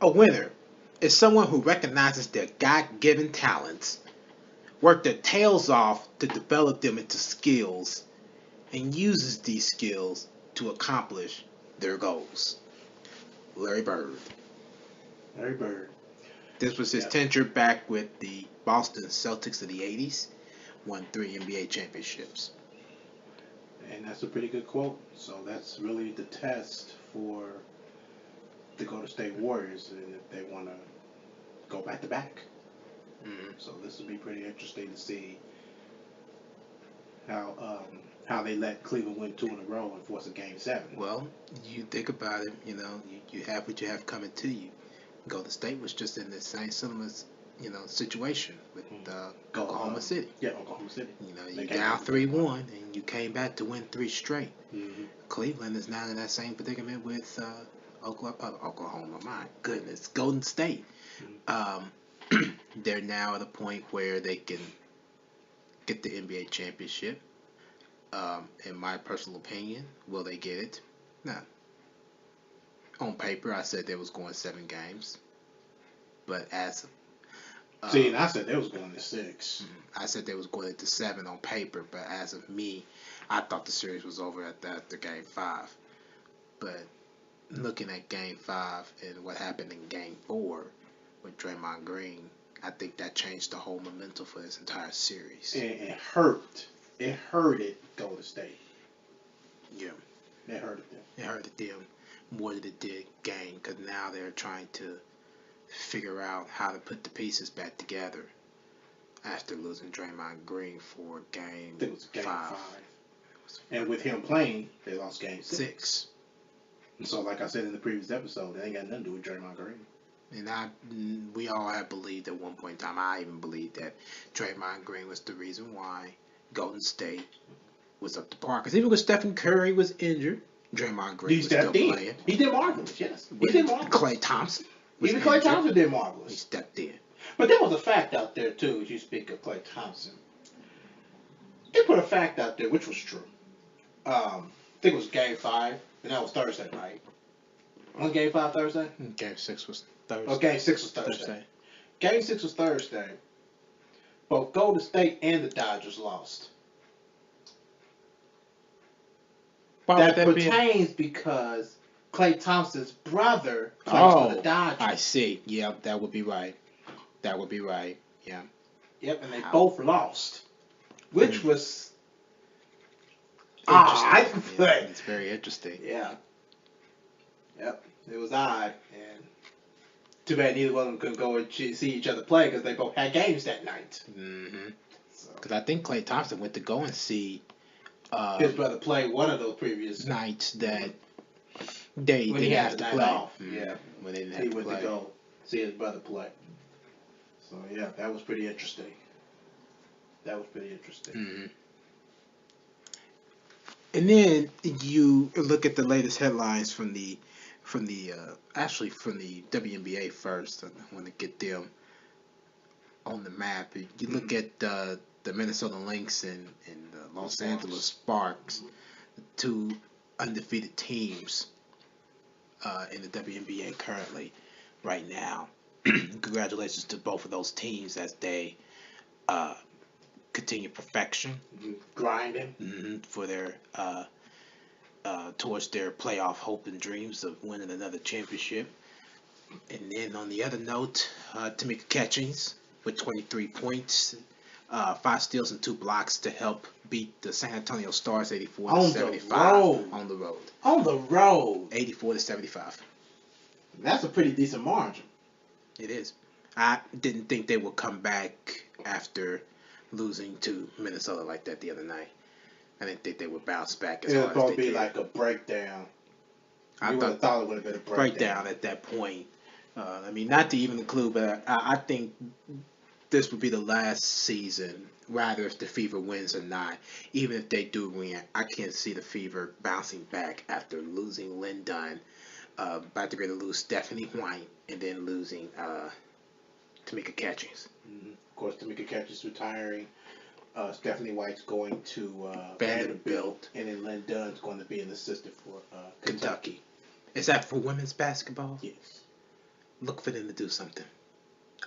A winner is someone who recognizes their God-given talents, work their tails off to develop them into skills, and uses these skills to accomplish their goals. Larry Bird. Larry Bird. This was his tenure back with the Boston Celtics of the 80s, won 3 NBA championships. And that's a pretty good quote. So that's really the test for the Golden State Warriors, and if they want to go back to back. So this will be pretty interesting to see how they let Cleveland win 2 in a row and force a game 7. Well, you think about it, you have what you have coming to you. Golden State was just in the same similar, situation with Oklahoma City. Yeah, Oklahoma City. You down 3-1 and you came back to win 3 straight. Mm-hmm. Cleveland is now in that same predicament with Oklahoma. My goodness, Golden State. They're now at a point where they can get the NBA championship. In my personal opinion, will they get it? No. On paper, I said they was going 7 games, but as and I said they was going to 6. I said they was going into 7 on paper, but as of me, I thought the series was over after Game 5. But looking at Game 5 and what happened in Game 4 with Draymond Green, I think that changed the whole momentum for this entire series. And it hurt. It hurted Golden State. Yeah. It hurted them. It hurted them more than it did Game, because now they're trying to figure out how to put the pieces back together after losing Draymond Green for Game 5. And with him playing, they lost Game 6. So, like I said in the previous episode, it ain't got nothing to do with Draymond Green. And we all have believed at one point in time, I even believed that Draymond Green was the reason why Golden State was up to par. Because even when Stephen Curry was injured, Draymond Green was still playing. He did marvelous, yes. He did marvelous. Klay Thompson. Even Klay Thompson did marvelous. He stepped in. But there was a fact out there, too, as you speak of Klay Thompson. They put a fact out there, which was true. I think it was Game 5, and that was Thursday night. Was Game 5 Thursday? Game 6 was Thursday. Oh, Game 6 was Thursday. Game 6 was Thursday. Both Golden State and the Dodgers lost. That pertains because Klay Thompson's brother plays for the Dodgers. I see. Yep, that would be right. That would be right. Yeah. Yep, and they both lost, which was interesting. It's very interesting. Yeah. Yep, it was odd, and too bad neither one of them couldn't go and see each other play because they both had games that night. Because I think Klay Thompson went to go and see his brother play one of those previous nights that they didn't have to play. Off. Yeah, when they didn't have he to went play. to go see his brother play. So yeah, that was pretty interesting. And then you look at the latest headlines from the WNBA first. I want to get them on the map. You look at the Minnesota Lynx and the Los Angeles Sparks, the 2 undefeated teams in the WNBA currently, right now. Congratulations to both of those teams as they continue perfection, grinding for their towards their playoff hope and dreams of winning another championship. And then on the other note, Tamika Catchings with 23 points, 5 steals and 2 blocks to help beat the San Antonio Stars 84-75 on the road. On the road, 84-75. That's a pretty decent margin. It is. I didn't think they would come back after losing to Minnesota like that the other night. I didn't think they would bounce back as hard as they did. It would probably be like a breakdown. I thought it would have been a breakdown at that point. Not to even include, but I think this would be the last season, rather if the Fever wins or not. Even if they do win, I can't see the Fever bouncing back after losing Lynn Dunn, about to go to lose Stephanie White, and then losing Tamika Catchings. Of course, Tamika Catchings retiring. Stephanie White's going to Vanderbilt. And then Lynn Dunn's going to be an assistant for Kentucky. Is that for women's basketball? Yes. look for them to do something.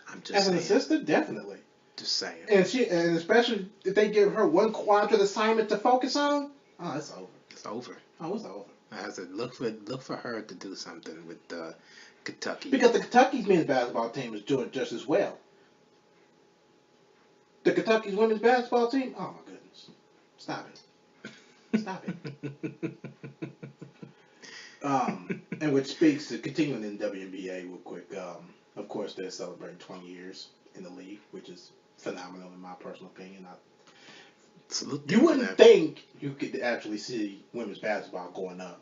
I'm just As saying. an assistant, definitely. Just saying. And especially if they give her one quadrant assignment to focus on, oh, it's over. It's over. Oh, it's over. I said, look for her to do something with Kentucky. Because the Kentucky's men's basketball team is doing just as well. The Kentucky's women's basketball team, oh my goodness. Stop it. Stop it. And which speaks to continuing in WNBA real quick. Of course, they're celebrating 20 years in the league, which is phenomenal in my personal opinion. You wouldn't think you could actually see women's basketball going up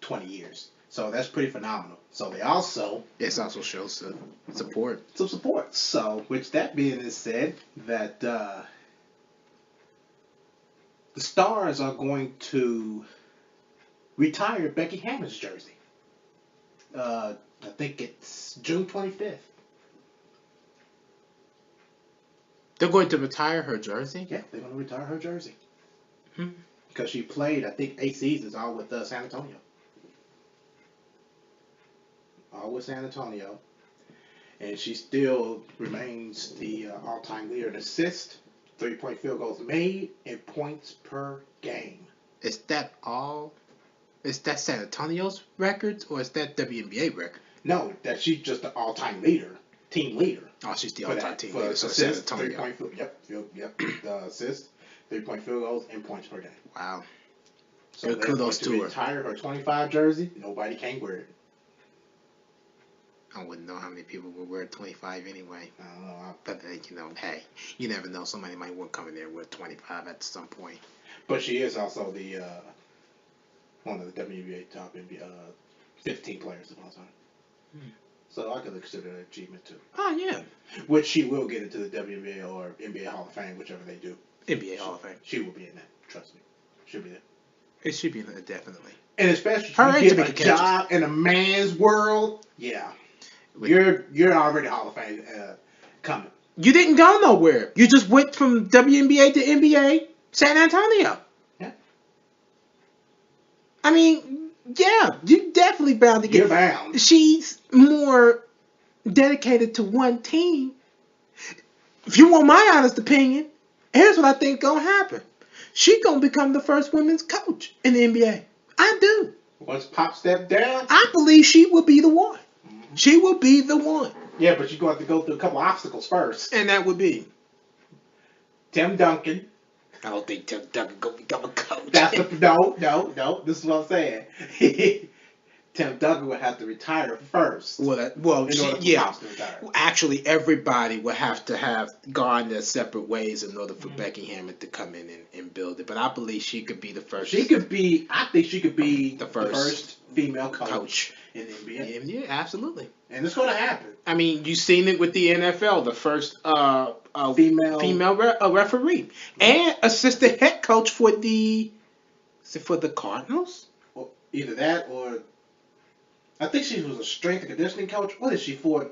20 years. So that's pretty phenomenal. So they also... It also shows some support. Some support. So, which that being said, that the Stars are going to retire Becky Hammon's jersey. I think it's June 25th. They're going to retire her jersey? Yeah, they're going to retire her jersey. Hmm. Because she played, I think, 8 seasons all with San Antonio. All with San Antonio. And she still remains the all-time leader in assists, 3-point field goals made, and points per game. Is that all? Is that San Antonio's records, or is that WNBA record? No, that she's just the all-time leader, team leader. Oh, she's the all-time team leader. So San assists, Antonio. 3-point field, yep. The assists, 3-point field goals, and points per game. Wow. So Good kudos to her. Retire her 25 jersey. Nobody can wear it. I wouldn't know how many people would wear 25 anyway. I don't know. But hey, you never know. Somebody might want to come in there with 25 at some point. But she is also the one of the WNBA top 15 players of all time. So I could consider that an achievement too. Oh yeah. Which she will get into the WNBA or NBA Hall of Fame, whichever they do. NBA Hall of Fame. She will be in that. Trust me. She'll be there. It should be in there, definitely. And especially Her if you get a job in a man's world, yeah. You're already Hall of Fame coming. You didn't go nowhere. You just went from WNBA to NBA San Antonio. Yeah. I mean, yeah, you definitely bound to get. You're bound. She's more dedicated to one team. If you want my honest opinion, here's what I think gonna happen. She gonna become the first women's coach in the NBA. I do. Once Pop stepped down, I believe she will be the one. She will be the one. Yeah, but you're going to have to go through a couple obstacles first. And that would be Tim Duncan. I don't think Tim Duncan gonna become a coach. No. This is what I'm saying. Tim Duncan would have to retire first. Actually, everybody would have to have gone their separate ways in order for Becky Hammon to come in and build it. But I believe she could be the first. I think she could be the first female coach in the NBA. Yeah, absolutely. And it's going to happen. I mean, you've seen it with the NFL, the first female referee and assistant head coach for the Cardinals. Well, either that or I think she was a strength and conditioning coach. What is she for?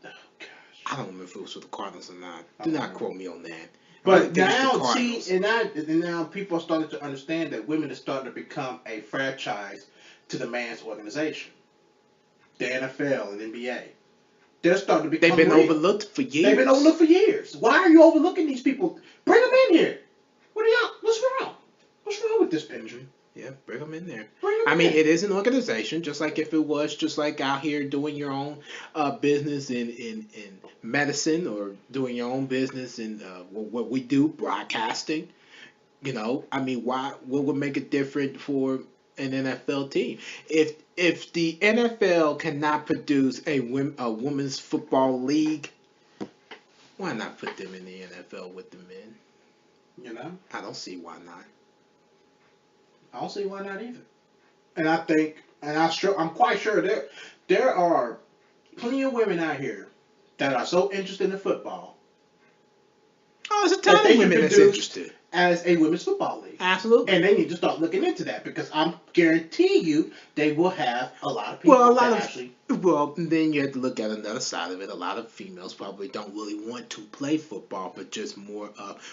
Oh gosh, I don't remember if it was with the Cardinals or not. Do not quote me on that. But now, now people are starting to understand that women are starting to become a franchise to the man's organization. The NFL and NBA. They're starting to become They've been overlooked for years. They've been overlooked for years. Why are you overlooking these people? Bring them in here. What's wrong? What's wrong with this picture? Yeah, bring them in there. I mean, it is an organization, just like if it was just like out here doing your own business in medicine or doing your own business in what we do, broadcasting. You know, I mean, what would make it different for an NFL team? If the NFL cannot produce a women's football league, why not put them in the NFL with the men? You know? I don't see why not. I don't see why not either. And I think, I'm quite sure there are plenty of women out here that are so interested in football. Oh, there's a ton of women that's interested. As a women's football league. Absolutely. And they need to start looking into that because I'm guarantee you they will have a lot of people Well, then you have to look at another side of it. A lot of females probably don't really want to play football, but just more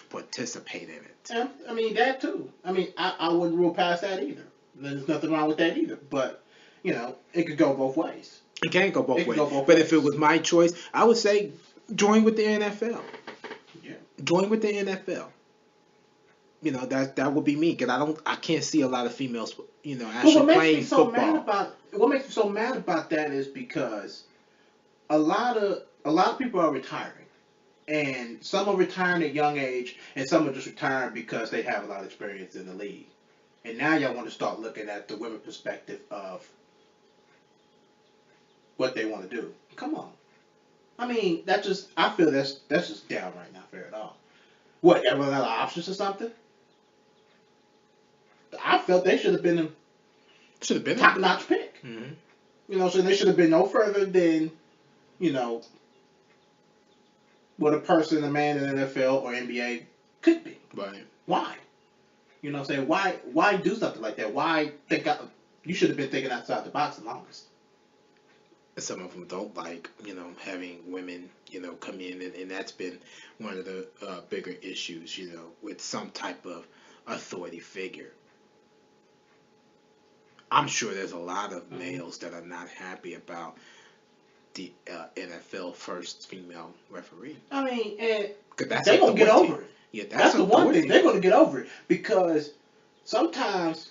participate in it. And, I mean, that too. I mean, I wouldn't rule past that either. There's nothing wrong with that either. But, you know, it could go both ways. It can't go both ways. But ways. if it was my choice, I would say join with the NFL. Yeah. Join with the NFL. You know, that would be me, because I can't see a lot of females, you know, actually playing football. What makes me so mad about that is because a lot of people are retiring, and some are retiring at young age, and some are just retiring because they have a lot of experience in the league. And now y'all want to start looking at the women perspective of what they want to do. Come on. I mean, I feel that's just downright not fair at all. What, everyone other options or something? I felt they should have been a top-notch pick. Mm-hmm. You know, so they should have been no further than, you know, what a man in the NFL or NBA could be. Right. Why? You know what I'm saying? Why do something like that? Why you should have been thinking outside the box the longest. Some of them don't like, you know, having women, you know, come in, and that's been one of the bigger issues, you know, with some type of authority figure. I'm sure there's a lot of males that are not happy about the NFL first female referee. I mean, and that's they're going to get over it. Yeah, that's the one thing. They're going to get over it, because sometimes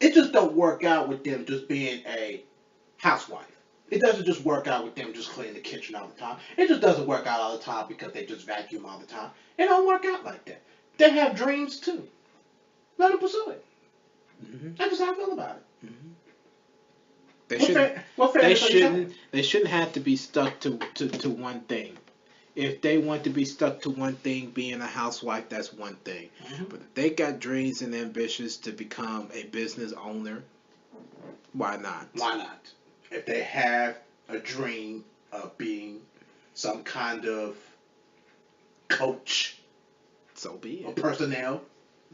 it just don't work out with them just being a housewife. It doesn't just work out with them just cleaning the kitchen all the time. It just doesn't work out all the time because they just vacuum all the time. It don't work out like that. They have dreams too. Let them pursue it. Mm-hmm. That's just how I feel about it. Mm-hmm. They shouldn't have to be stuck to one thing. If they want to be stuck to one thing, being a housewife, that's one thing. Mm-hmm. But if they got dreams and ambitions to become a business owner, why not? Why not? If they have a dream of being some kind of coach, so be it. Or personnel,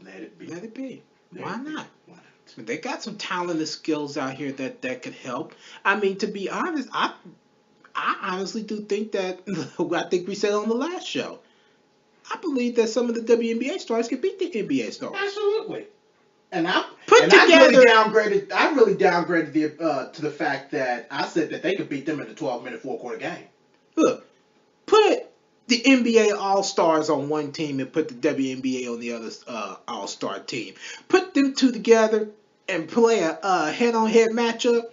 let it be. Let it be. Why not? Why not? They got some talented skills out here that could help. I mean, to be honest, I honestly do think that, I think we said on the last show, I believe that some of the WNBA stars could beat the NBA stars. Absolutely. And I really downgraded the to the fact that I said that they could beat them in a 12-minute 4-quarter game. Look, put the NBA All-Stars on one team and put the WNBA on the other All-Star team. Put them two together and play a head-on-head matchup.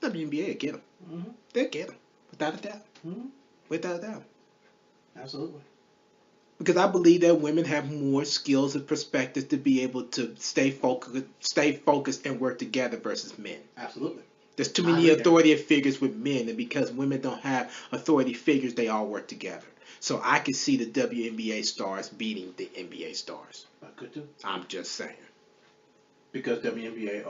WNBA will get them. Mm-hmm. They'll get them, without a doubt. Mm-hmm. Without a doubt. Absolutely. Because I believe that women have more skills and perspectives to be able to stay focused and work together versus men. Absolutely. There's too many authority figures with men, and because women don't have authority figures, they all work together. So I can see the WNBA stars beating the NBA stars. I could too. I'm just saying. Because WNBA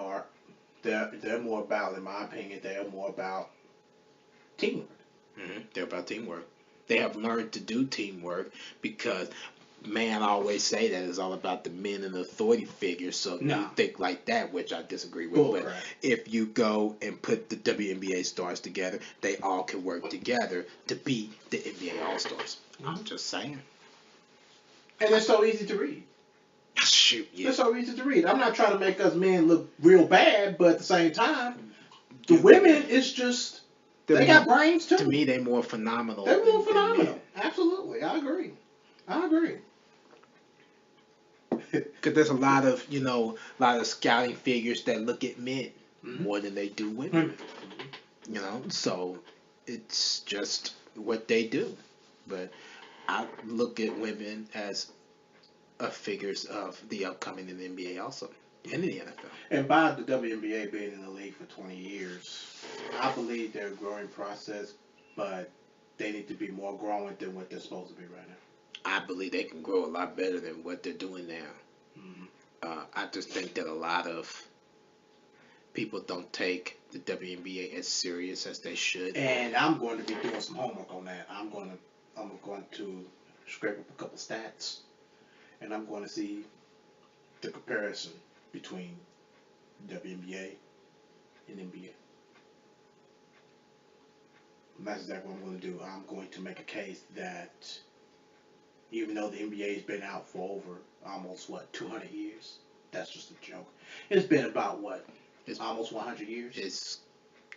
they're more about, in my opinion, they're more about teamwork. Mm-hmm. They're about teamwork. They have learned to do teamwork because man always say that it's all about the men and the authority figures. So you think like that, which I disagree with. But right. If you go and put the WNBA stars together, they all can work together to beat the NBA All-Stars. I'm just saying. And it's so easy to read. Shoot, yeah. It's so easy to read. I'm not trying to make us men look real bad, but at the same time, the women, it's just... They got brains too. To me, they're more phenomenal. They're more phenomenal. Absolutely, I agree. Because there's a lot of scouting figures that look at men more than they do women. Mm-hmm. You know, so it's just what they do. But I look at women as figures of the upcoming in the NBA also. And in the NFL. And by the WNBA being in the league for 20 years, I believe they're a growing process, but they need to be more growing than what they're supposed to be right now. I believe they can grow a lot better than what they're doing now. Mm-hmm. I just think that a lot of people don't take the WNBA as serious as they should. And I'm going to be doing some homework on that. I'm going to scrape up a couple stats, and I'm going to see the comparison between WNBA and NBA. And that's exactly what I'm going to do. I'm going to make a case that even though the NBA has been out for over almost 200 years, that's just a joke. It's been about almost 100 years. It's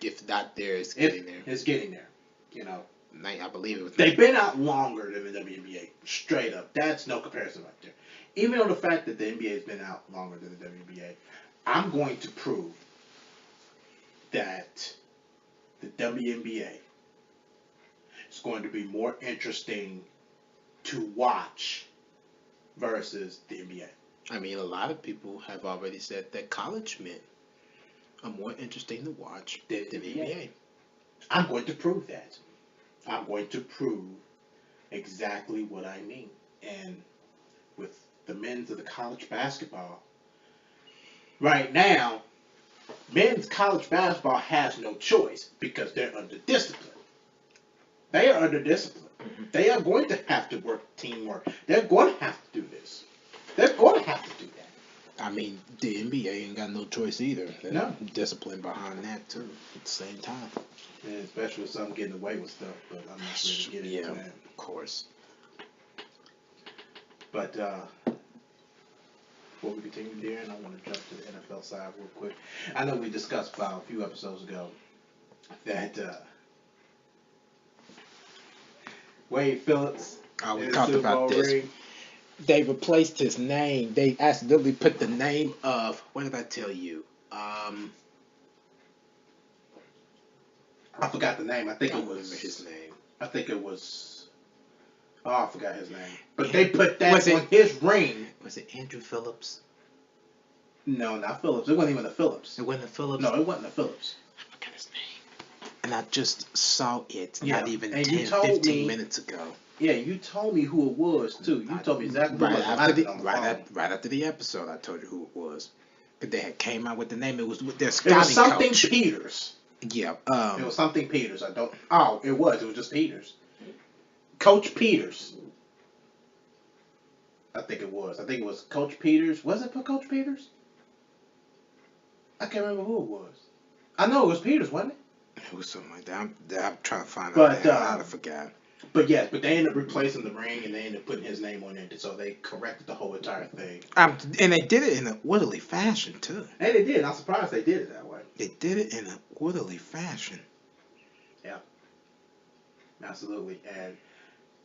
if not there, it's getting there. It's getting there. You know, I believe it was. They've been out longer than the WNBA. Straight up, that's no comparison right there. Even on the fact that the NBA has been out longer than the WNBA, I'm going to prove that the WNBA is going to be more interesting to watch versus the NBA. I mean, a lot of people have already said that college men are more interesting to watch than the NBA. I'm going to prove that. I'm going to prove exactly what I mean. And with the men's of the college basketball, right now, men's college basketball has no choice because they're under discipline. They are under discipline. They are going to have to work teamwork. They're going to have to do this. They're going to have to do that. I mean, the NBA ain't got no choice either. There's no discipline behind that too. At the same time, and especially with some getting away with stuff. But I'm not ready to get into that. Of course. But before we continue, Darren, I want to jump to the NFL side real quick. I know we discussed about a few episodes ago that Wade Phillips. We talked about this. Ring. They replaced his name. They accidentally put the name of, what did I tell you? I forgot the name. I think it was his name. I think it was. Oh, I forgot his name. But they put that on his ring. Was it Andrew Phillips? No, not Phillips. It wasn't even a Phillips. It wasn't a Phillips? No, it wasn't a Phillips. I forgot his name. And I just saw it not even 10, 15 minutes ago. Yeah, you told me who it was, too. You told me exactly who it was. Right after the episode, I told you who it was. They had came out with the name. It was with their scouting coach. It was something coach. Peters. Yeah. It was something Peters. It was just Peters. Coach Peters. I think it was. Coach Peters. Was it for Coach Peters? I can't remember who it was. I know it was Peters, wasn't it? It was something like that. I'm trying to find out. I forgot. But yes, they ended up replacing the ring and they ended up putting his name on it. So they corrected the whole entire thing. And they did it in an orderly fashion, too. And they did. I'm surprised they did it that way. They did it in an orderly fashion. Yeah. Absolutely. And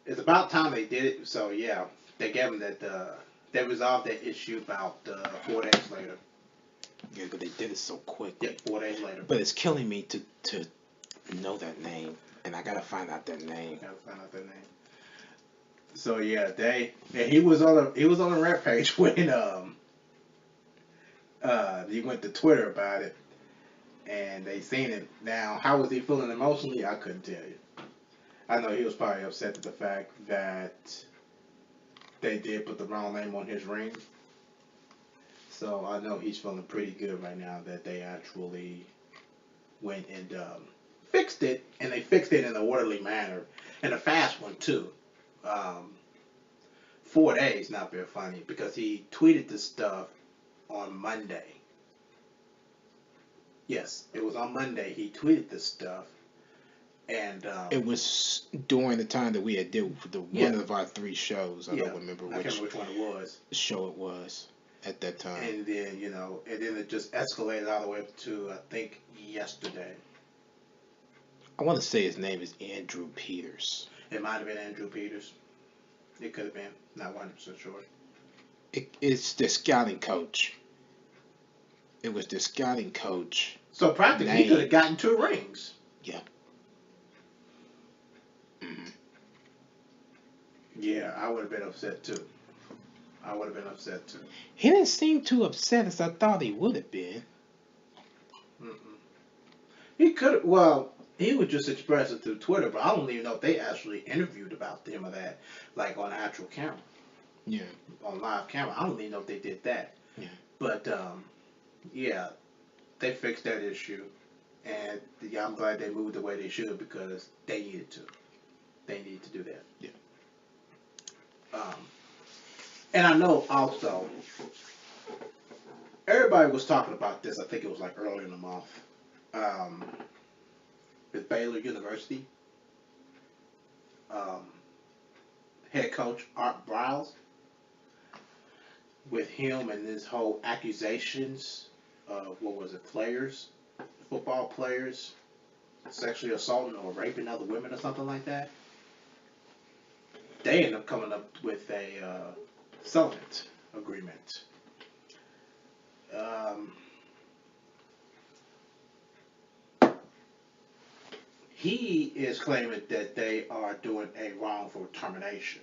it's about time they did it. So, yeah, they gave them that. They resolved that issue about 4 days later. Yeah, but they did it so quick. Yeah, 4 days later. But it's killing me to know that name. And I gotta find out that name. So yeah, he was on a rampage when he went to Twitter about it, and they seen it. Now, how was he feeling emotionally? I couldn't tell you. I know he was probably upset at the fact that they did put the wrong name on his ring. So I know he's feeling pretty good right now that they actually went and fixed it, and they fixed it in an orderly manner, and a fast one too. 4 days, not very funny, because he tweeted this stuff on Monday. Yes, it was on Monday. He tweeted this stuff, and it was during the time that we had did one of our 3 shows. I don't remember which one it was. Show it was at that time. And then it just escalated all the way up to I think yesterday. I want to say his name is Andrew Peters. It might have been Andrew Peters. It could have been. Not 100% sure. It's the scouting coach. It was the scouting coach. So practically he could have gotten 2 rings. Yeah. Mm-hmm. Yeah, I would have been upset too. He didn't seem too upset as I thought he would have been. He could have. Well, he would just express it through Twitter, but I don't even know if they actually interviewed about him or that, like on actual camera. Yeah. On live camera. I don't even know if they did that. Yeah. But, yeah, they fixed that issue. And I'm glad they moved the way they should because they needed to. They needed to do that. Yeah. And I know also, everybody was talking about this, I think it was like earlier in the month. With Baylor University, head coach Art Briles, with him and his whole accusations of football players sexually assaulting or raping other women or something like that, they end up coming up with a settlement agreement. He is claiming that they are doing a wrongful termination.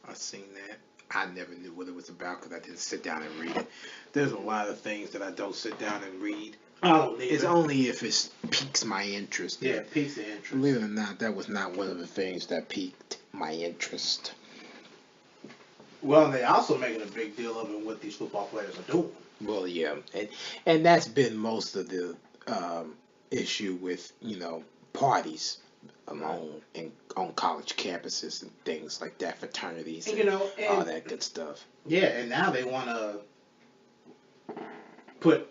I've seen that. I never knew what it was about because I didn't sit down and read it. There's a lot of things that I don't sit down and read. I don't need It's only if it piques my interest. Yeah, it piques the interest. Believe it or not, that was not one of the things that piqued my interest. Well, they also making a big deal of it what these football players are doing. Well, yeah, and that's been most of the issue with parties on college campuses and things like that, fraternities, and all that good stuff. Yeah, and now they want to put.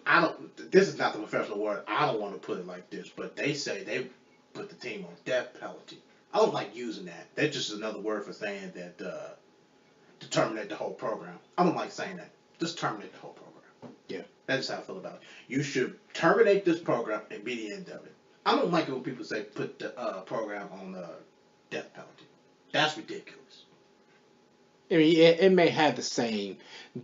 This is not the professional word. I don't want to put it like this, but they say they put the team on death penalty. I don't like using that. That's just another word for saying that to terminate the whole program. I don't like saying that. Just terminate the whole program. Yeah, that's how I feel about it. You should terminate this program and be the end of it. I don't like it when people say put the program on death penalty. That's ridiculous. I mean, it may have the same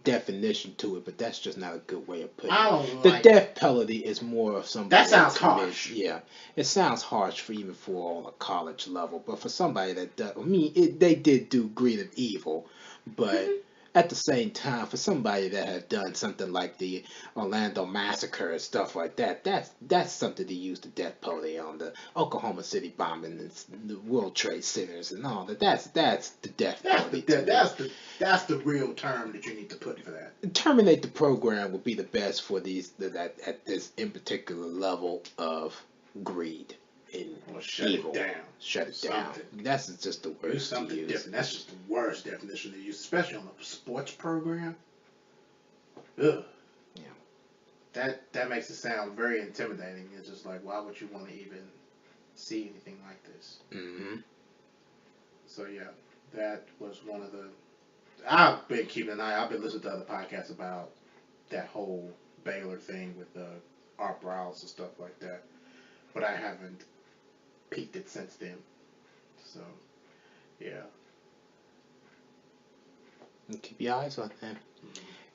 definition to it, but that's just not a good way of putting it. The death penalty is more of somebody that sounds harsh. Yeah, it sounds harsh for even for on a college level, but for somebody that does, I mean, they did do greed of evil, but at the same time, for somebody that had done something like the Orlando Massacre and stuff like that, that's something to use the death penalty on. The Oklahoma City bombing and the World Trade Centers and all that. That's the death penalty. That's the real term that you need to put for that. Terminate the program would be the best for these at this in particular level of greed. Shut it down. Shut it down. That's just the worst. Use something different. That's just the worst definition to use, especially on a sports program. Ugh. Yeah. That makes it sound very intimidating. It's just like, why would you want to even see anything like this? Mm-hmm. So yeah, that was one of the. I've been keeping an eye. I've been listening to other podcasts about that whole Baylor thing with Art Briles and stuff like that, but I haven't peaked it since then. So, yeah. And keep your eyes on that.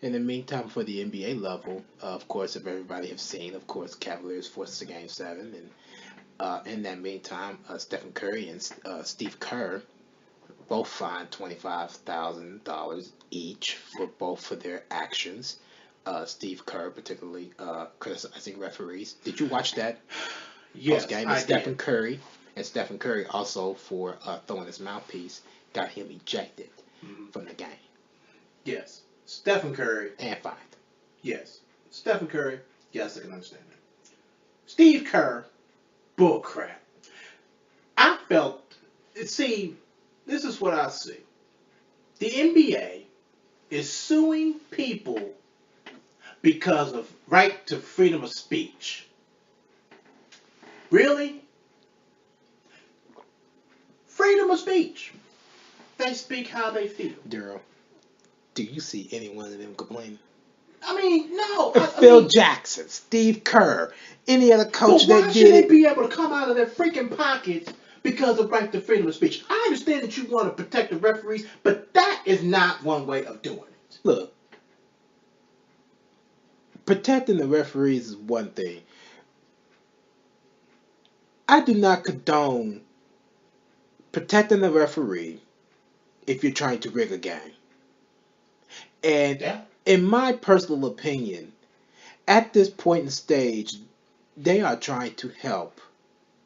In the meantime, for the NBA level, of course, if everybody have seen, of course, Cavaliers forced to Game 7. And in that meantime, Stephen Curry and Steve Kerr both fined $25,000 each for their actions. Steve Kerr particularly criticizing referees. Did you watch that? Yes, game with Stephen Curry, and Stephen Curry also for throwing his mouthpiece got him ejected from the game. Yes, Stephen Curry and fined. Yes, Stephen Curry. Yes, I can understand that. Steve Kerr, bullcrap. I felt. See, this is what I see. The NBA is suing people because of right to freedom of speech. Really? Freedom of speech. They speak how they feel. Daryl, do you see any one of them complaining? I mean, no. Phil Jackson, Steve Kerr, any other coach that did it. Why should they be able to come out of their freaking pockets because of right to freedom of speech? I understand that you want to protect the referees, but that is not one way of doing it. Look, protecting the referees is one thing. I do not condone protecting the referee if you're trying to rig a game. And in my personal opinion, at this point in the stage, they are trying to help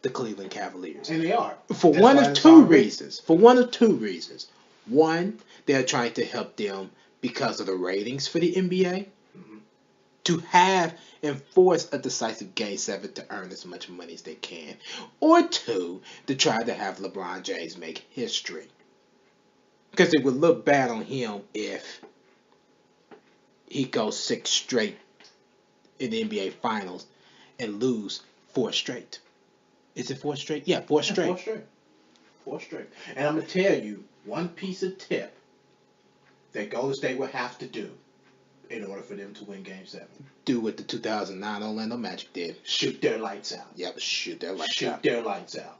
the Cleveland Cavaliers. And they are. For one of two reasons. One, they're trying to help them because of the ratings for the NBA. To have and force a decisive Game 7 to earn as much money as they can. Or two, to try to have LeBron James make history. Because it would look bad on him if he goes 6 straight in the NBA Finals and lose 4 straight. Is it 4 straight? Yeah, 4 straight. 4 straight. 4 straight. And I'm going to tell you one piece of tip that Golden State will have to do in order for them to win Game 7. Do what the 2009 Orlando Magic did. Shoot their lights out. Yep, shoot their lights out. Shoot their lights out.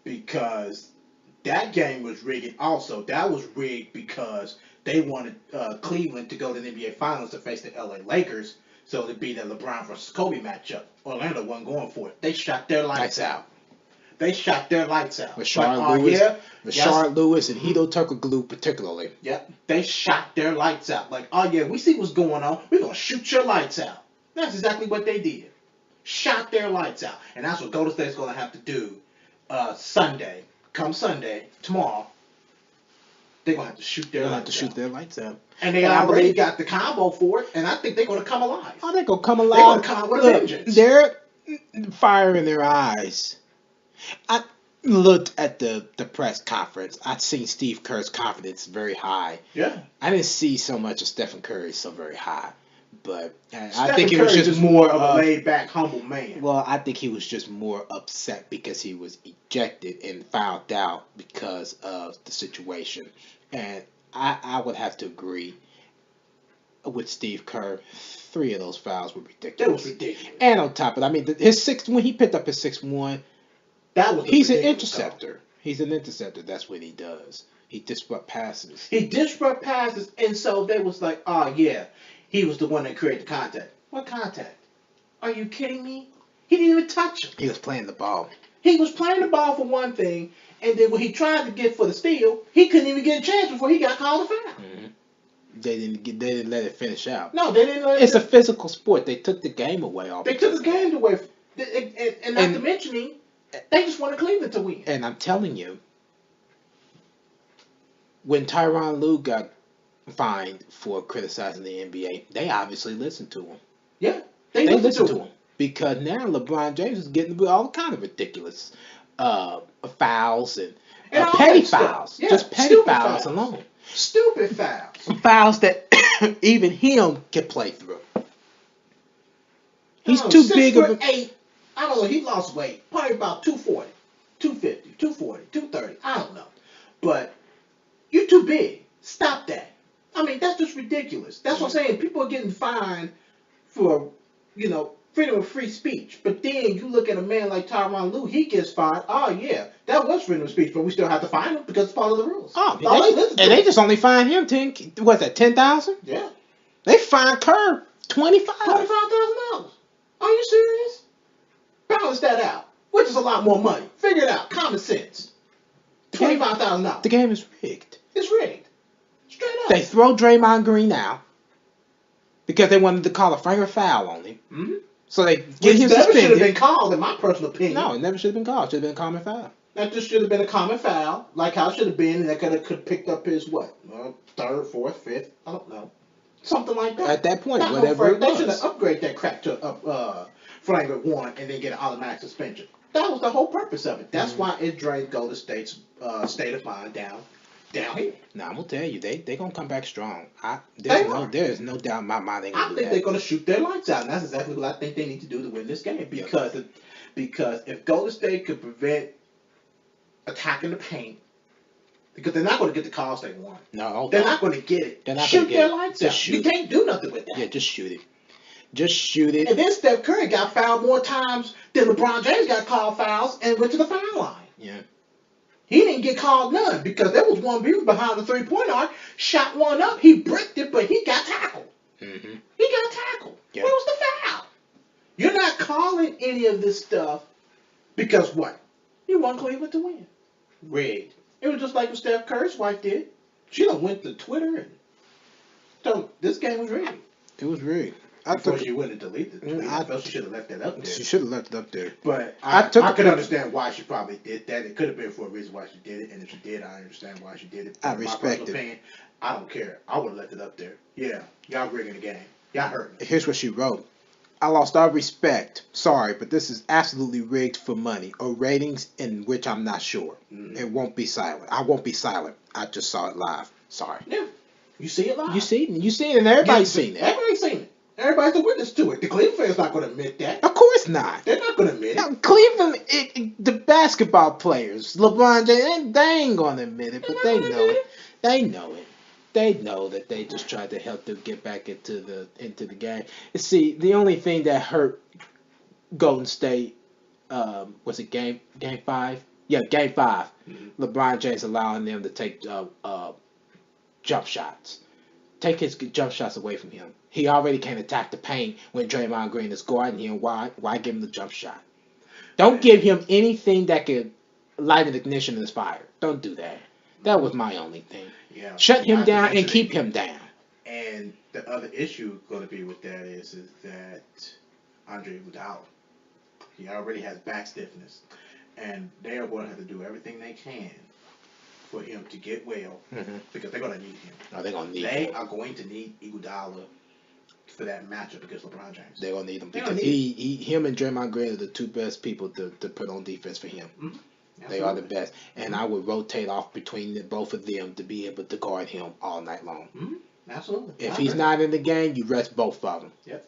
Because that game was rigged also. That was rigged because they wanted Cleveland to go to the NBA Finals to face the LA Lakers. So it'd be the LeBron versus Kobe matchup. Orlando wasn't going for it. They shot their lights out. They shot their lights out. Rashard Lewis and Hedo Turkoglu particularly. Yep, they shot their lights out. Like, oh yeah, we see what's going on. We're going to shoot your lights out. That's exactly what they did. Shot their lights out. And that's what Golden State's going to have to do Sunday. Come Sunday, tomorrow, they're going to have to shoot their lights out. And they already got the combo for it, and I think they're going to come alive. Oh, they're going to come alive. They're going to come out with a vengeance. They're fire in their eyes. I looked at the press conference. I'd seen Steve Kerr's confidence very high. Yeah. I didn't see so much of Stephen Curry so very high. But I think it was just more of a laid-back, humble man. Well, I think he was just more upset because he was ejected and fouled out because of the situation. And I would have to agree with Steve Kerr. 3 of those fouls were ridiculous. That was ridiculous. And on top of it, I mean, when he picked up his 6'1", he's an interceptor. Goal. He's an interceptor. That's what he does. He disrupt passes. And so they was like, oh, yeah. He was the one that created the contact. What contact? Are you kidding me? He didn't even touch him. He was playing the ball. He was playing the ball for one thing, and then when he tried to get for the steal, he couldn't even get a chance before he got called a foul. Mm-hmm. They didn't let it finish out. No, they didn't let it. It's a physical sport. They took the game away. They took the game away. And not to mention, they just wanted Cleveland to win. And I'm telling you, when Tyronn Lue got fined for criticizing the NBA, they obviously listened to him. Yeah, they listened to him. Because now LeBron James is getting all kind of ridiculous fouls and petty fouls. Yeah, just petty fouls alone. Stupid fouls. Fouls that even him can play through. He's too big of a... 6'8". I don't know. He lost weight. Probably about 240, 250, 240, 230. I don't know. But you're too big. Stop that. I mean, that's just ridiculous. That's what I'm saying. People are getting fined for, freedom of free speech. But then you look at a man like Tyronn Lue, he gets fined. Oh, yeah, that was freedom of speech, but we still have to fine him because it's part of the rules. They just only fined him $10,000? Yeah. They fined Kerr $25,000. Are you serious? Balance that out, which is a lot more money. Figure it out. Common sense. $25,000. The game is rigged. It's rigged. Straight up. They throw Draymond Green out because they wanted to call a flagrant foul on him. Mm-hmm. So they get him suspended. Never should have been called, in my personal opinion. No, it never should have been called. It should have been a common foul. That just should have been a common foul, like how it should have been, and that could have picked up his third, fourth, fifth. I don't know, something like that. At that point, whatever it was. They should have upgraded that crap to flagrant one and then get an automatic suspension. That was the whole purpose of it. That's why it drained Golden State's state of mind down here. Now I'm gonna tell you, they gonna come back strong. There's no doubt in my mind they're gonna do that. I think they're gonna shoot their lights out, and that's exactly what I think they need to do to win this game. Because if Golden State could prevent attacking the paint, because they're not going to get the calls they want. No, they're not going to get it. They're not shoot their lights out. Shoot. You can't do nothing with that. Yeah, just shoot it. Just shoot it. And then Steph Curry got fouled more times than LeBron James got called fouls and went to the foul line. Yeah. He didn't get called none because there was one view behind the three-point arc, shot one up, he bricked it, but he got tackled. Mm-hmm. He got tackled. Yeah. Where was the foul? You're not calling any of this stuff because what? You want Cleveland to win. Rigged. It was just like what Steph Curry's wife did. She done went to Twitter and told this game was rigged. It was rigged. Before she went and deleted the tweet. I felt she should have left that up there. She should have left it up there. But I could understand why she probably did that. It could have been for a reason why she did it. And if she did, I understand why she did it. I respect it. Opinion, I don't care. I would have left it up there. Yeah, y'all rigging the game. Y'all hurt me. Here's what she wrote. I lost all respect. Sorry, but this is absolutely rigged for money or ratings in which I'm not sure. Mm-hmm. It won't be silent. I won't be silent. I just saw it live. Sorry. Yeah. You see it live? You see it, and everybody's seen it. Everybody's seen it. Everybody's a witness to it. The Cleveland fans not going to admit that. Of course not. They're not going to admit it. Cleveland, the basketball players, LeBron James, they ain't going to admit it, but they know it. They know it. They know that they just tried to help them get back into the game. You see, the only thing that hurt Golden State was it game 5? Yeah, game 5. Mm-hmm. LeBron James allowing them to take jump shots. Take his jump shots away from him. He already can't attack the paint when Draymond Green is guarding him. Why give him the jump shot? Don't give him anything that could light an ignition in his fire. Don't do that. That was my only thing. Yeah. Shut him down and keep him down. And the other issue going to be with that is that Andre Iguodala, he already has back stiffness, and they are going to have to do everything they can for him to get well, because they're going to need him. Oh, they're going to need They him. are going to need Iguodala for that matchup against LeBron James. They're going to need him because him and Draymond Green are the two best people to put on defense for him. Mm-hmm. They are the best. And I would rotate off between both of them to be able to guard him all night long. Mm-hmm. Absolutely. If he's not in the game, you rest both of them. Yep.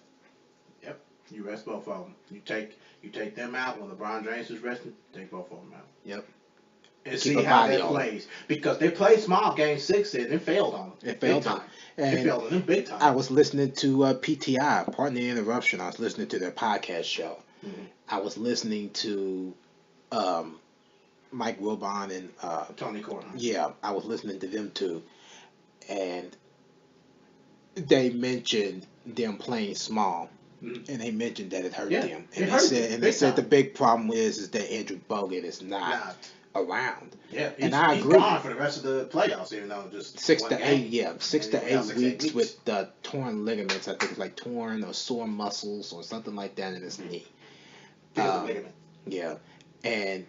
You rest both of them. You take them out when LeBron James is resting. Take both of them out. Yep. And see how that plays, because they played small game 6 and it failed on them. It failed on them. It failed on them big time. I was listening to PTI, pardon the interruption. I was listening to their podcast show. Mm-hmm. I was listening to Mike Wilbon and Tony Kornheiser. Yeah, I was listening to them too, and they mentioned them playing small, and they mentioned that it hurt them. And they said the big problem is that Andrew Bogut is not around. Yeah, and I agree. He's gone for the rest of the playoffs, even though just 6 to 8. game. Yeah, 6 to 8 weeks with the torn ligaments. I think it's like torn or sore muscles or something like that in his knee. Ligament. Yeah, and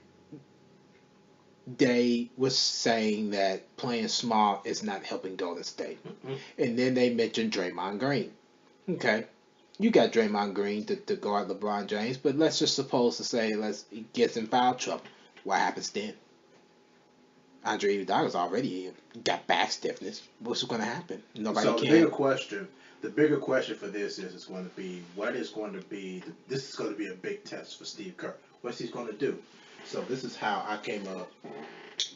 they was saying that playing small is not helping Golden State. Mm-hmm. And then they mentioned Draymond Green. Okay, you got Draymond Green to guard LeBron James, but let's just suppose to say he gets in foul trouble. What happens then? Andre Iguodala's already got back stiffness. What's going to happen? Nobody can. The bigger question for this is going to be this is going to be a big test for Steve Kerr. What's he going to do? So this is how I came up.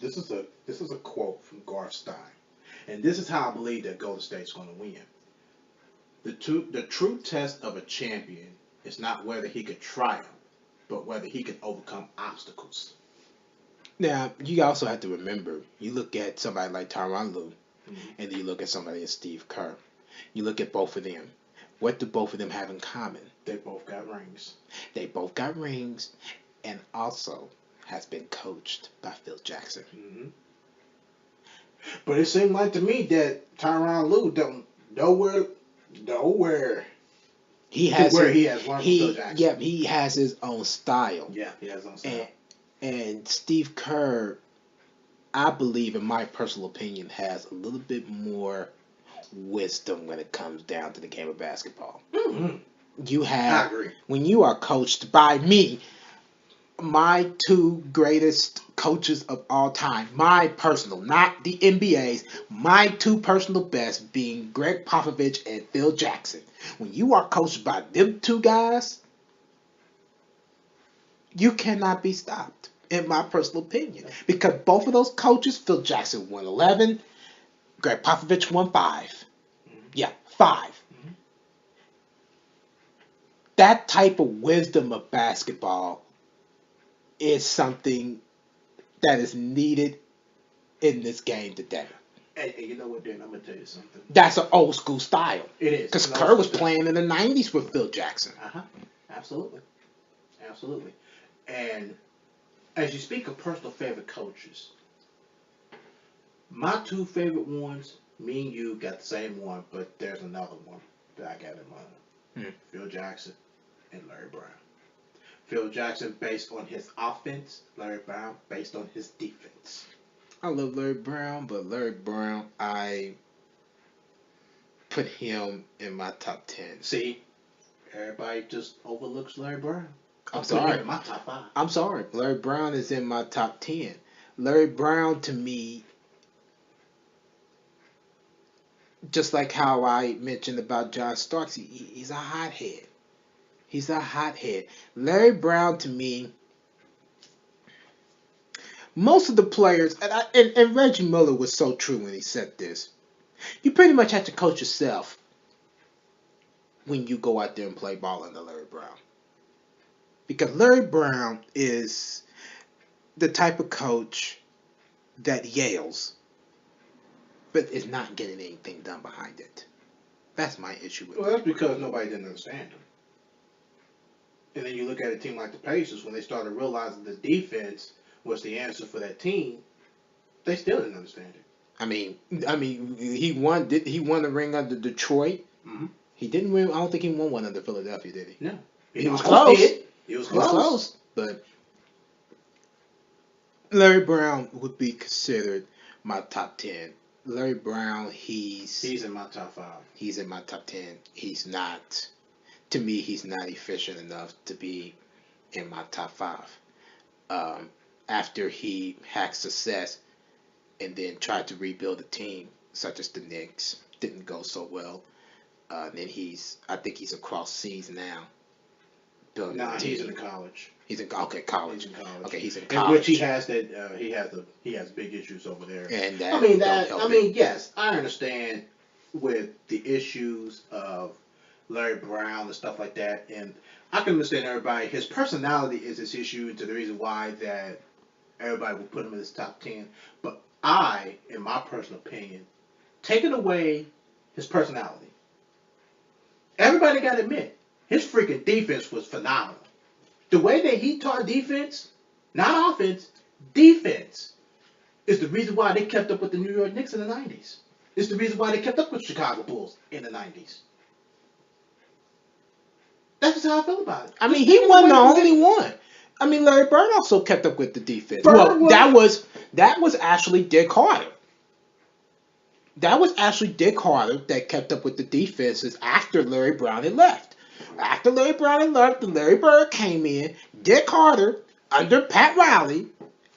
This is a quote from Garth Stein, and this is how I believe that Golden State's going to win. The true test of a champion is not whether he could triumph, but whether he can overcome obstacles. Now, you also have to remember, you look at somebody like Tyronn Lue, and then you look at somebody like Steve Kerr. You look at both of them. What do both of them have in common? They both got rings. They both got rings, and also has been coached by Phil Jackson. Mm-hmm. But it seemed like to me that Tyronn Lue don't nowhere. He has learned from Phil Jackson. Yeah, he has his own style. Yeah, he has his own style. And Steve Kerr, I believe, in my personal opinion, has a little bit more wisdom when it comes down to the game of basketball. Mm-hmm. I agree. When you are coached by me, my two greatest coaches of all time, my personal, not the NBA's, my two personal best being Greg Popovich and Phil Jackson. When you are coached by them two guys, you cannot be stopped, in my personal opinion. Because both of those coaches, Phil Jackson won 11, Greg Popovich won 5. Mm-hmm. Yeah, 5. Mm-hmm. That type of wisdom of basketball is something that is needed in this game today. And you know what, Dan? I'm going to tell you something. That's an old school style. It is. Because Kerr was playing in the 90s with Phil Jackson. Uh-huh. Absolutely. Absolutely. And as you speak of personal favorite coaches, my two favorite ones, me and you got the same one, but there's another one that I got in mind. Phil Jackson and Larry Brown. Phil Jackson based on his offense, Larry Brown based on his defense. I love Larry Brown, but Larry Brown, I put him in my top 10. See, everybody just overlooks Larry Brown. I'm sorry. In my top 5. I'm sorry. Larry Brown is in my top 10. Larry Brown, to me, just like how I mentioned about John Starks, he's a hothead. He's a hothead. Larry Brown, to me, most of the players, and Reggie Miller was so true when he said this. You pretty much have to coach yourself when you go out there and play ball under Larry Brown. Because Larry Brown is the type of coach that yells, but is not getting anything done behind it. That's my issue with Well, that's because nobody didn't understand him. And then you look at a team like the Pacers, when they started realizing the defense was the answer for that team, they still didn't understand it. I mean, he won. He won the ring under Detroit? Mm-hmm. He didn't win. I don't think he won one under Philadelphia, did he? No, he was close. He was close. But Larry Brown would be considered my top 10. Larry Brown, he's in my top 5. He's in my top 10. He's not. To me, he's not efficient enough to be in my top 5. After he had success and then tried to rebuild a team, such as the Knicks, didn't go so well. Then I think he's across seas now. No, he's in college. He's in college. He's in college. Okay, he's in college. In which he has he has big issues over there. And yes, I understand with the issues of Larry Brown and stuff like that, and I can understand everybody. His personality is his issue to the reason why that everybody would put him in his top 10. But I, in my personal opinion, taking away his personality, everybody got to admit his freaking defense was phenomenal. The way that he taught defense, not offense, defense, is the reason why they kept up with the New York Knicks in the 90s. It's the reason why they kept up with the Chicago Bulls in the 90s. That's just how I feel about it. I mean, he wasn't the only one. I mean, Larry Bird also kept up with the defense. That was actually Dick Carter. That was actually Dick Carter that kept up with the defenses after Larry Brown had left. After Larry Brown had left and Larry Bird came in, Dick Carter, under Pat Riley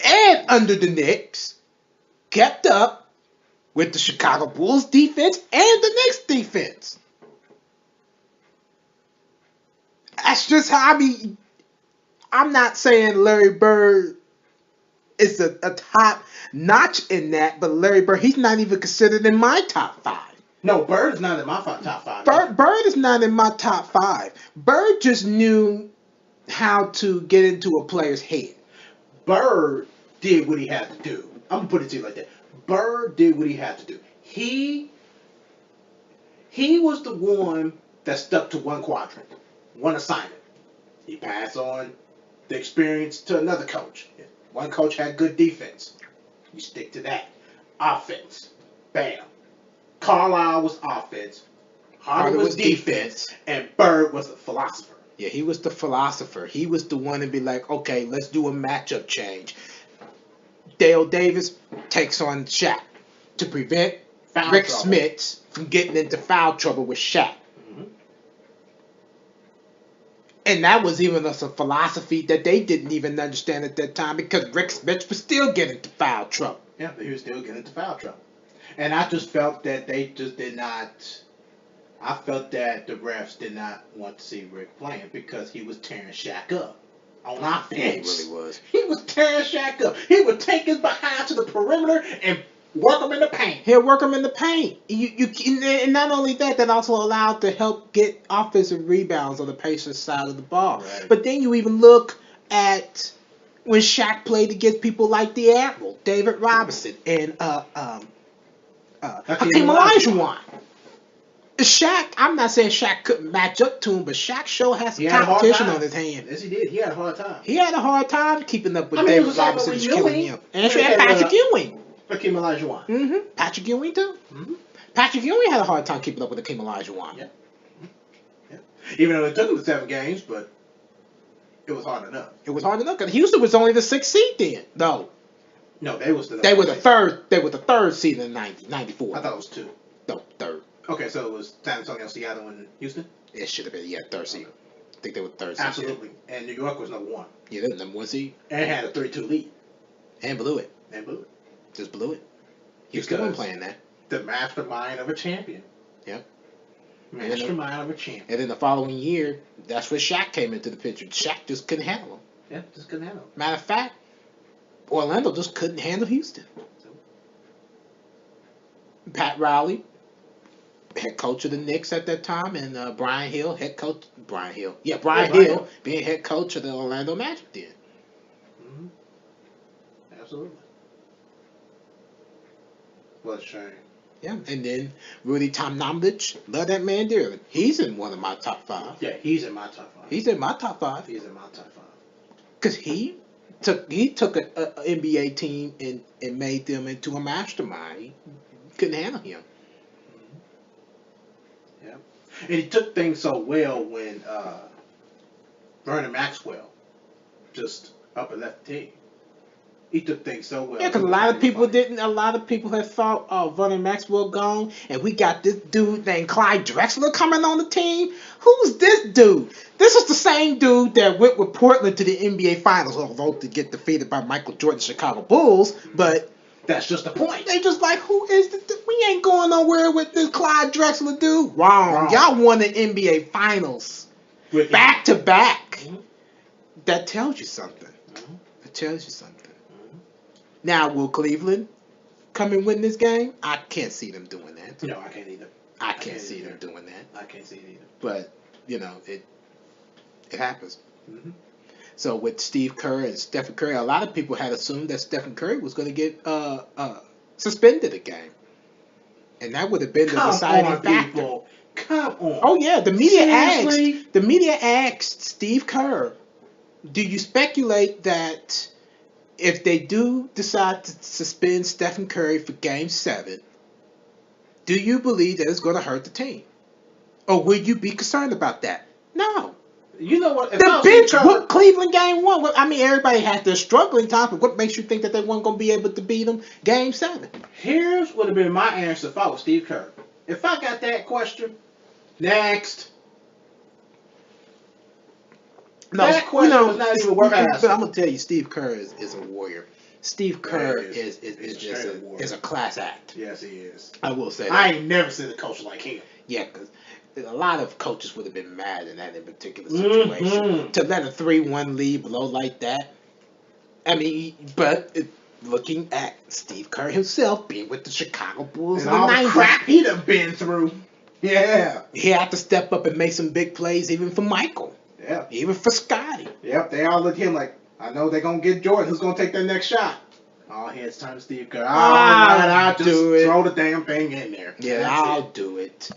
and under the Knicks, kept up with the Chicago Bulls defense and the Knicks defense. That's just how, I'm not saying Larry Bird is a top notch in that, but Larry Bird, he's not even considered in my top 5. No, Bird's not in my top 5. Bird is not in my top 5. Bird just knew how to get into a player's head. Bird did what he had to do. I'm going to put it to you like that. Bird did what he had to do. He was the one that stuck to one quadrant, one assignment. He passed on the experience to another coach. One coach had good defense. You stick to that. Offense. Bam. Carlisle was offense. Harden was defense. And Bird was a philosopher. Yeah, he was the philosopher. He was the one to be like, okay, let's do a matchup change. Dale Davis takes on Shaq to prevent Rick Smits from getting into foul trouble with Shaq. Mm-hmm. And that was even a philosophy that they didn't even understand at that time because Rick Smits was still getting into foul trouble. Yeah, he was still getting into foul trouble. And I just felt that they just did not. I felt that the refs did not want to see Rick playing because he was tearing Shaq up on offense. Yeah, he really was. He was tearing Shaq up. He would take his behind to the perimeter and work him in the paint. He'll work him in the paint. And not only that, that also allowed to help get offensive rebounds on the Pacers side of the ball. Right. But then you even look at when Shaq played against people like the Admiral, David Robinson, and Hakeem Olajuwon. Shaq, I'm not saying Shaq couldn't match up to him, but Shaq sure has some competition on his hands. Yes, he did. He had a hard time. He had a hard time keeping up with David Robinson and killing him. And Patrick Ewing. Hakeem Olajuwon. Mm-hmm. Patrick Ewing, too. Mm-hmm. Patrick Ewing had a hard time keeping up with Hakeem Olajuwon. Yeah. Yeah. Even though it took him to 7 games, but it was hard enough. It was hard enough because Houston was only the 6th seed then, though. No, they were the third. They were the 3rd seed in 94. I thought it was 2. No, 3rd. Okay, so it was San Antonio, Seattle, and Houston? It should have been, 3rd seed. Okay. I think they were 3rd seed. Absolutely. And New York was number 1. Yeah, they were number 1 seed. And had a 3-2 lead. And blew it. Just blew it. Houston wasn't playing that. The mastermind of a champion. Yep. Mastermind of a champion. And then the following year, that's where Shaq came into the picture. Shaq just couldn't handle him. Yeah, just couldn't handle him. Matter of fact, Orlando just couldn't handle Houston. Pat Riley head coach of the Knicks at that time, and Brian Hill, Brian Hill being head coach of the Orlando Magic then. Mm-hmm. Absolutely. What a shame. Yeah, and then Rudy Tomjanovich, love that man dearly. He's in one of my top 5. Yeah, he's in my top 5. He's in my top 5. He's in my top 5. Because he took an NBA team and made them into a mastermind. He couldn't handle him. Mm-hmm. Yeah, and he took things so well when Vernon Maxwell just up and left the team. He took things so well. Yeah, because a lot of people didn't. A lot of people had thought, "Oh, Vernon Maxwell gone, and we got this dude named Clyde Drexler coming on the team. Who's this dude? This is the same dude that went with Portland to the NBA Finals, although to get defeated by Michael Jordan's Chicago Bulls. But that's just the point. They just like, who is this? We ain't going nowhere with this Clyde Drexler dude. Wrong. Y'all won the NBA Finals back to back. That tells you something. That tells you something. Now, will Cleveland come and win this game? I can't see them doing that. No, I can't either. I can't see them doing that. I can't see it either. But, it happens. Mm-hmm. So with Steve Kerr and Stephen Curry, a lot of people had assumed that Stephen Curry was going to get suspended a game. And that would have been the deciding factor. People. Come on. Oh, yeah. The media asked Steve Kerr, do you speculate that if they do decide to suspend Stephen Curry for Game 7, do you believe that it's going to hurt the team? Or will you be concerned about that? No. You know what? The bench whooped Cleveland Game 1. I mean, everybody had their struggling times, but what makes you think that they weren't going to be able to beat them Game 7? Here's what would have been my answer if I was Steve Kerr. If I got that question, next. No, that question was not even worth asking. But I'm gonna tell you, Steve Kerr is a warrior. Steve Kerr is just a class act. Yes, he is. I will say that. I ain't never seen a coach like him. Yeah, because a lot of coaches would have been mad in that particular situation. Mm-hmm. To let a 3-1 lead blow like that. I mean, looking at Steve Kerr himself being with the Chicago Bulls and all the crap he'd have been through. Yeah. He had to step up and make some big plays even for Michael. Yeah. Even for Scotty. Yep, they all look at him like, I know they're going to get Jordan. Who's going to take that next shot? All heads turn to Steve Kerr. I'll just throw the damn thing in there. Yeah, I'll do it.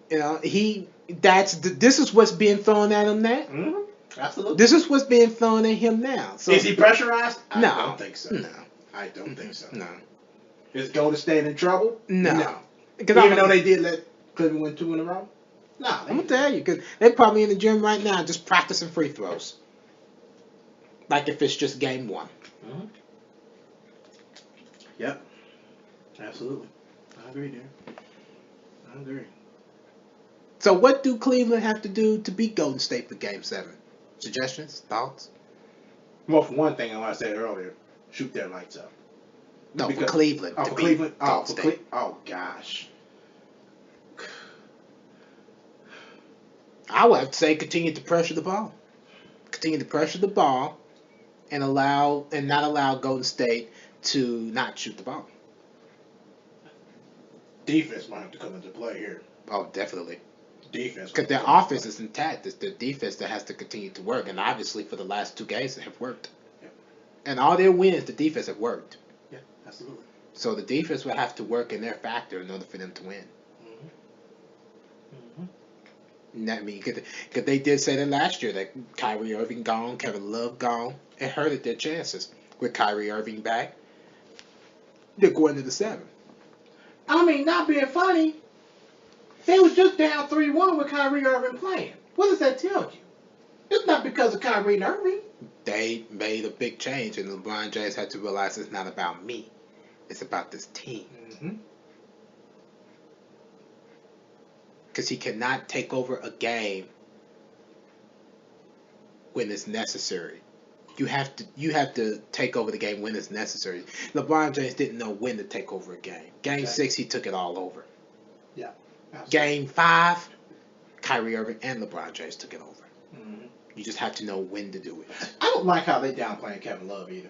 This is what's being thrown at him now. Mm-hmm. Absolutely. This is what's being thrown at him now. So, is he pressurized? No. I don't think so. No. I don't think so. No. Is Golden State in trouble? No. Even though they did let Cleveland win 2 in a row? No. I'm going to tell you, because they're probably in the gym right now just practicing free throws. Like if it's just Game 1. Mm-hmm. Yep. Absolutely. I agree there. I agree. So what do Cleveland have to do to beat Golden State for Game 7? Suggestions? Thoughts? Well, for one thing, like I said earlier, shoot their lights up. No, for Cleveland. Oh, for Cleveland? Oh, for Cleveland. Oh, gosh. I would have to say continue to pressure the ball. Continue to pressure the ball and not allow Golden State to not shoot the ball. Defense might have to come into play here. Oh, definitely. Defense. Because their offense is intact. It's their defense that has to continue to work. And obviously for the last 2 games it have worked. Yeah. And all their wins, the defense have worked. Yeah, absolutely. So the defense will have to work in their factor in order for them to win. I mean, because they did say that last year that Kyrie Irving gone, Kevin Love gone, it hurted their chances. With Kyrie Irving back, they're going to the 7. I mean, not being funny, they was just down 3-1 with Kyrie Irving playing. What does that tell you? It's not because of Kyrie Irving. They made a big change, and LeBron James had to realize it's not about me. It's about this team. Mm-hmm. Because he cannot take over a game when it's necessary. You have to take over the game when it's necessary. LeBron James didn't know when to take over a game. Game 6, he took it all over. Yeah. Absolutely. Game 5, Kyrie Irving and LeBron James took it over. Mm-hmm. You just have to know when to do it. I don't like how they downplaying Kevin Love either.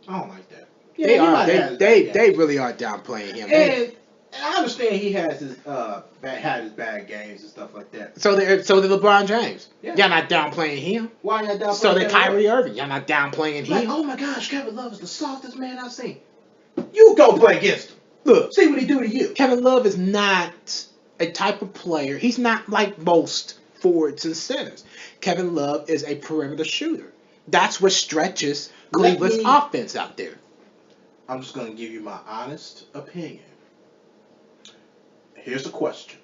I don't like that. Yeah, they really are downplaying him. And I understand he has his bad games and stuff like that. So did LeBron James. Yeah. Y'all not downplaying him. Why y'all downplaying? So did Kyrie Irving. Y'all not downplaying him. Oh my gosh, Kevin Love is the softest man I've seen. You go play against him. Look, see what he do to you. Kevin Love is not a type of player. He's not like most forwards and centers. Kevin Love is a perimeter shooter. That's what stretches Cleveland's offense out there. I'm just going to give you my honest opinion. Here's a question,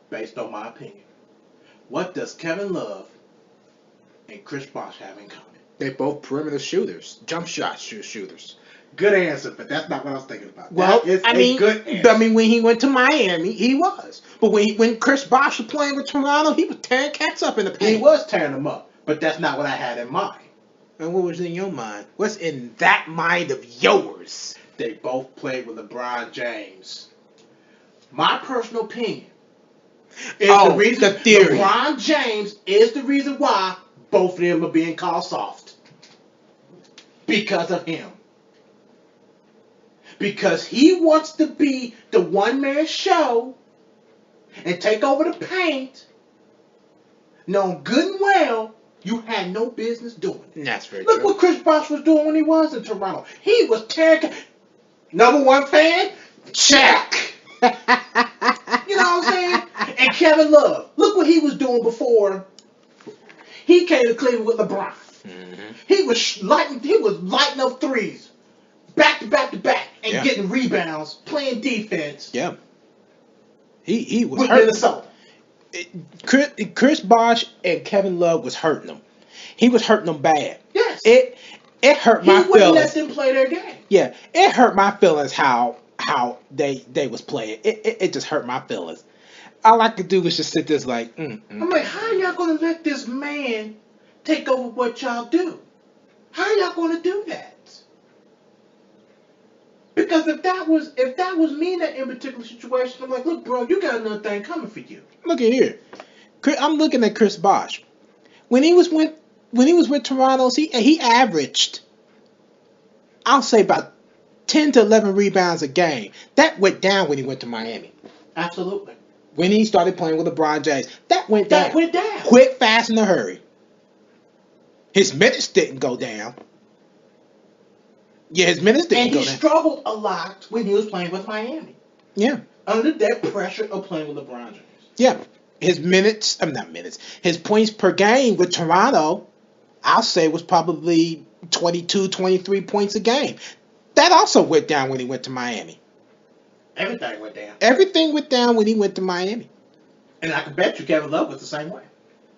based on my opinion. What does Kevin Love and Chris Bosh have in common? They're both perimeter shooters, jump shot shooters. Good answer, but that's not what I was thinking about. Well, that is a good answer. When he went to Miami, he was. But when Chris Bosh was playing with Toronto, he was tearing cats up in the paint. He was tearing them up, but that's not what I had in mind. And what was in your mind? What's in that mind of yours? They both played with LeBron James. My personal opinion is the reason the theory. LeBron James is the reason why both of them are being called soft. Because of him. Because he wants to be the one-man show and take over the paint, knowing good and well you had no business doing it. That's very Look true. what Chris Bosh was doing when he was in Toronto. He was tearing. Number one fan, check. You know what I'm saying? And Kevin Love, look what he was doing before he came to Cleveland with LeBron. Mm-hmm. He was lighting up threes, back to back to back, and getting rebounds, playing defense. Yeah. He was with hurting Minnesota. Chris Bosh and Kevin Love was hurting them. He was hurting them bad. Yes. It hurt my feelings. He wouldn't let them play their game. Yeah, it hurt my feelings how they was playing. It just hurt my feelings. All I could do was just sit there like, I'm like, how y'all gonna let this man take over what y'all do? How y'all gonna do that? Because if that was me in that particular situation, I'm like, look, bro, you got another thing coming for you. Look at here. I'm looking at Chris Bosh. When he was with Toronto, he averaged, I'll say about 10 to 11 rebounds a game. That went down when he went to Miami. Absolutely. When he started playing with LeBron James, that went down. That went down. Quick, fast, in a hurry. His minutes didn't go down. Yeah, his minutes didn't go down. And he struggled a lot when he was playing with Miami. Yeah. Under that pressure of playing with LeBron James. Yeah. His his points per game with Toronto, I'll say was probably 22, 23 points a game. That also went down when he went to Miami. Everything went down. Everything went down when he went to Miami. And I can bet you Kevin Love was the same way.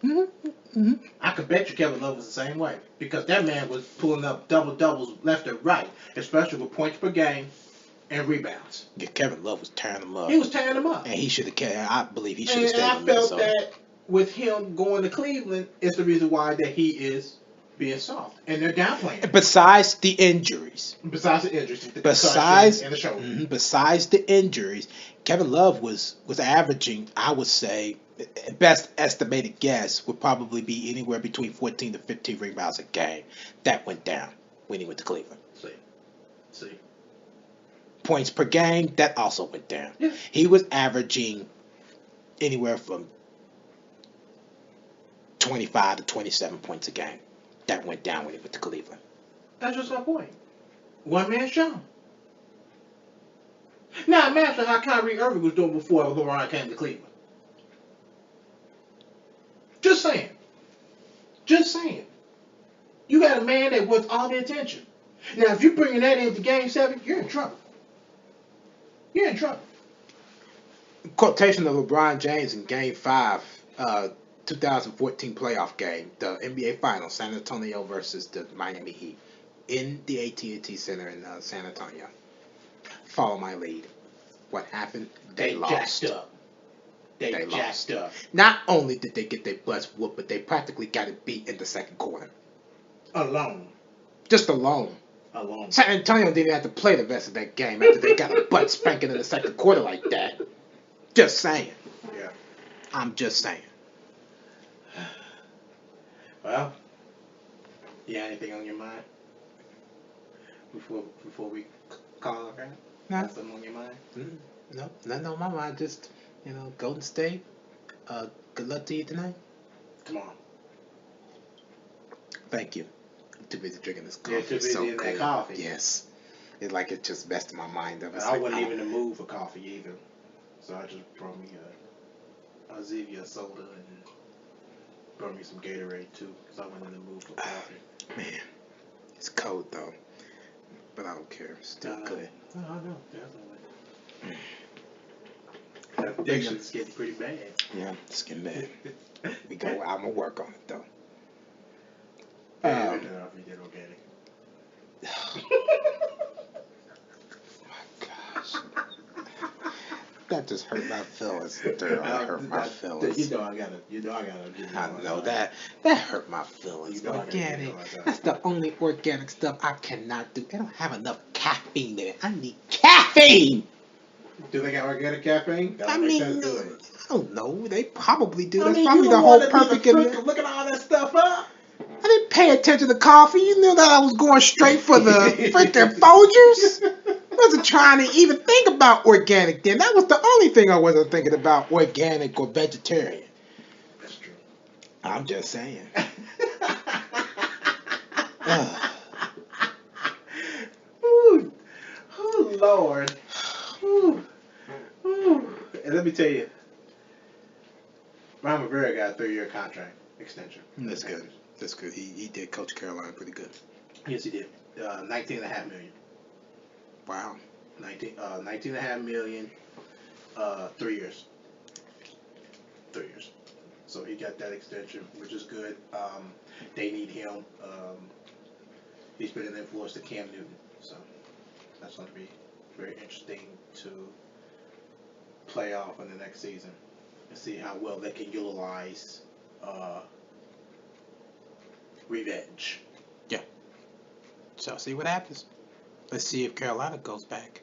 Mm-hmm. Mm-hmm. I can bet you Kevin Love was the same way. Because that man was pulling up double-doubles left and right. Especially with points per game and rebounds. Yeah, Kevin Love was tearing them up. He was tearing them up. And he should have, I believe he should have stayed in And I felt that with him going to Cleveland is the reason why that he is being soft. And they're downplaying. Besides the injuries. Besides the injuries. Besides and the shoulder. Mm-hmm, besides the injuries, Kevin Love was averaging, I would say, best estimated guess would probably be anywhere between 14 to 15 rebounds a game. That went down when he went to Cleveland. See. Points per game, that also went down. Yeah. He was averaging anywhere from 25 to 27 points a game. That went down when he went to Cleveland. That's just my point. One man show. Now imagine how Kyrie Irving was doing before LeBron came to Cleveland. Just saying. You got a man that wants all the attention. Now, if you're bringing that into Game 7, you're in trouble. Quotation of LeBron James in Game 5, 2014 playoff game, the NBA Finals, San Antonio versus the Miami Heat, in the AT&T Center in San Antonio. Follow my lead. What happened? They lost. Jacked up. They jacked up. Not only did they get their butts whooped, but they practically got it beat in the second quarter. Alone. Just alone. San Antonio didn't have to play the rest of that game after they got a butt spanking in the second quarter like that. Just saying. Yeah. I'm just saying. Well, you got anything on your mind before we call it out? Got something on your mind? No, nothing on my mind. Just, Golden State. Good luck to you tonight. Tomorrow. Thank you. I'm too busy drinking this coffee. You're too busy in that coffee. Yes. It's like it just messed my mind up. I wasn't even in the mood for coffee either. So I just brought me a Zevia soda and brought me some Gatorade too, because I wasn't in the mood for coffee. Man, it's cold though. But I don't care. It's still good. I know, definitely. That addiction's getting pretty bad. Yeah, it's getting bad. I'm gonna work on it though. Yeah, you did organic. My gosh. That just hurt my feelings. That hurt my feelings. You know I gotta. I know that hurt my feelings. Organic. That's the only organic stuff I cannot do. They don't have enough caffeine in it. I need caffeine. Do they got organic caffeine? I don't know. They probably do. That's probably the whole perfect. Look at all that stuff up. I didn't pay attention to coffee. You knew that I was going straight for the freaking Folgers. I wasn't trying to even think about organic then. That was the only thing I wasn't thinking about, organic or vegetarian. That's true. I'm just saying. Ooh, oh Lord. Ooh. Ooh. And let me tell you, Ron Rivera got a 3-year contract extension. That's good. That's good. He did coach Carolina pretty good. Yes, he did. $19.5 million. Wow. $19.5 million. 3 years. 3 years. So he got that extension, which is good. They need him. He's been an influence to Cam Newton, so that's going to be very interesting to play off in the next season and see how well they can utilize revenge. Yeah. So see what happens. Let's see if Carolina goes back.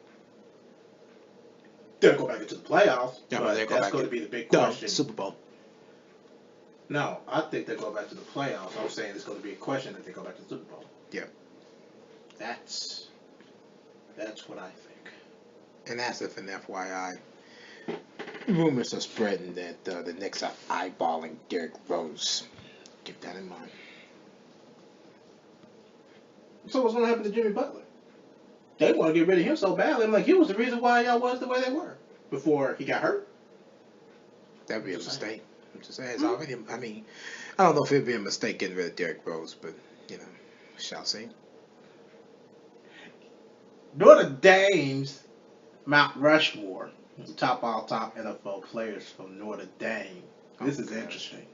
They'll go back into the playoffs. Yeah, but that's going to be the big question. Super Bowl. No, I think they'll go back to the playoffs. I'm saying it's going to be a question that they go back to the Super Bowl. Yeah. That's what I think. And as if an FYI, rumors are spreading that the Knicks are eyeballing Derrick Rose. Keep that in mind. So what's going to happen to Jimmy Butler? They want to get rid of him so badly. I'm like, he was the reason why y'all was the way they were before he got hurt. That'd be a mistake. I'm just saying, it's already. I mean, I don't know if it'd be a mistake getting rid of Derrick Rose, but shall see. Notre Dame's Mount Rushmore, the top all-time NFL players from Notre Dame. This is interesting.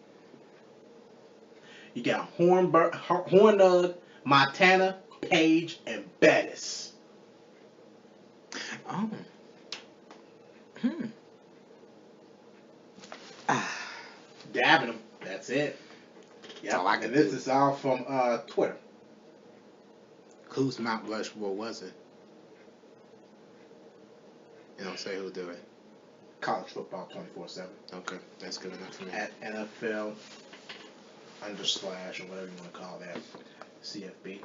You got Hornung, Montana, Page, and Bettis. Oh. Dabbing them. That's it. Yeah. And this is all from Twitter. Whose Mount Rushmore was it? You don't say who do it. College football 24/7. Okay, that's good enough for me. At NFL _ or whatever you want to call that, CFB.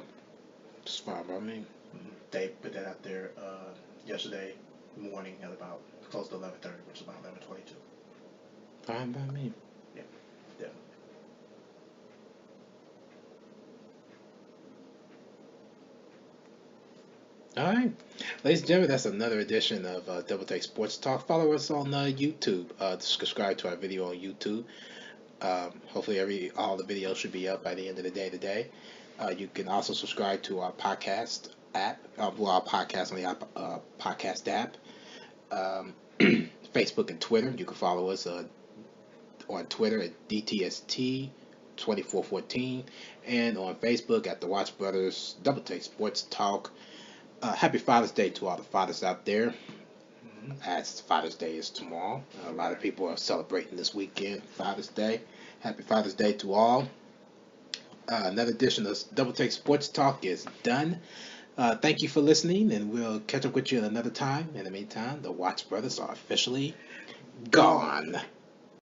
It's fine by me. They put that out there yesterday morning at about close to 11:30, which is about 11:22. Fine by me. Yeah, definitely. All right, ladies and gentlemen, that's another edition of Double Take Sports Talk. Follow us on YouTube. Subscribe to our video on YouTube. Hopefully, all the videos should be up by the end of the day today. You can also subscribe to our podcast app. Our podcast on the podcast app. Facebook and Twitter. You can follow us on Twitter at DTST2414 and on Facebook at the Watch Brothers Double Take Sports Talk. Happy Father's Day to all the fathers out there. As Father's Day is tomorrow. A lot of people are celebrating this weekend, Father's Day. Happy Father's Day to all. Another edition of Double Take Sports Talk is done. Thank you for listening, and we'll catch up with you another time. In the meantime, the Watch Brothers are officially gone.